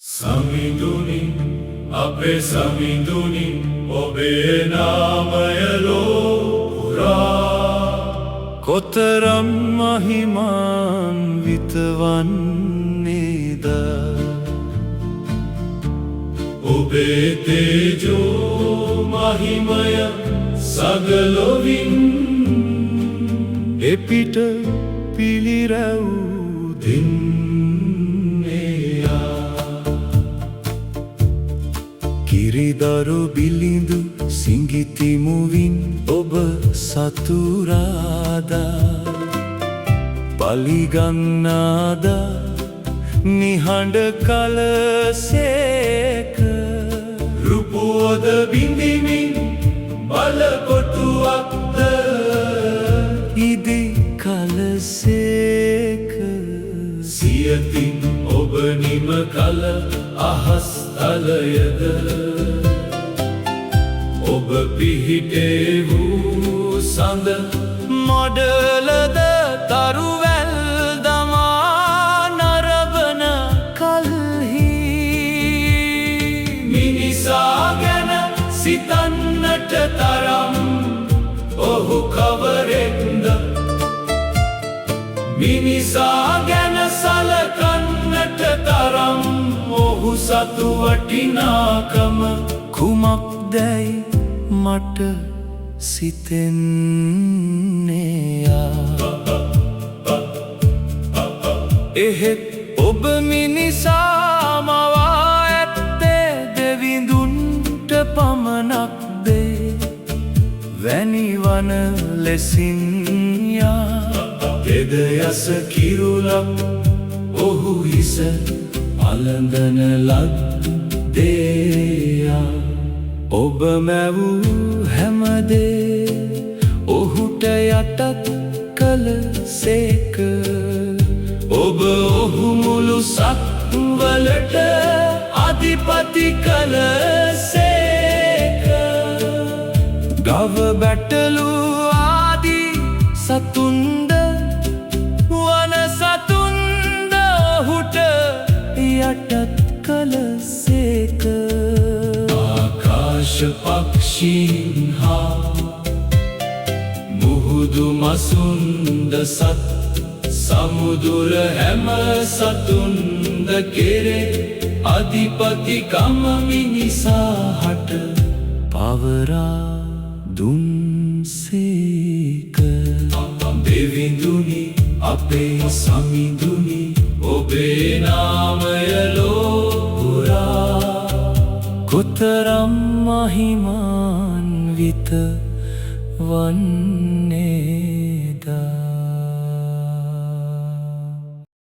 Saminduni, ape saminduni, obe namayalo pura. Kotaram mahiman vitavanneda. Obe tejo mahimaya sagalovin. Epita piliraudin. කිරිදරු බිලිඳු සිංගිති මුවින් ඔබ සතුරාදා පලිගන්නාදා නිහඬ කලසේක රුපුවද බිඳිමින් බලකොටුවක්ද ඉදි කලසේක සියතින් ඔබ නිම කල අහස් තලයද ඔබ පිහිටේ වූ සඳ මොඩලද තරුවැල් දමා නරබන කල්හි මිනිසා ගැන සිතන්නට තරම් ඔහු කවරෙක්ද මිනිසා ගැන සලකන්නට තරම් ඔහු සතු වටිනාකම කුමක්දැයි මට සිතෙන්නේයා එහෙත් ඔබ මිනිසා මවා ඇත්තේ දෙවිඳුන්ට පමණක්දේ වැනිවන ලෙසින්යා එද යස කිරුලක් ඔහු හිස අලඳන ලද්දේයා ඔබ මැවූ හැමදේ ඔහුට යටත් කළ සේක ඔබ ඔහු මුළු සක්වලට අධිපති කළ සේක ගව බැටලු ආදී සතුන්ද වන සතුන්ද ඔහුට යටත් කළ සේක ආකාශ පක්ෂීන් හා මුහුදු මසුන්ද සත් සමුදුර හැම සතුන්ද කෙරේ අධිපතිකම මිනිසා හට පවරා දුන්සේක දෙවිඳුනි අපේ සමිඳුනි ඔබේ නාමය ලෝපුරා කොතරම් මහිමාන්විත වන්නේද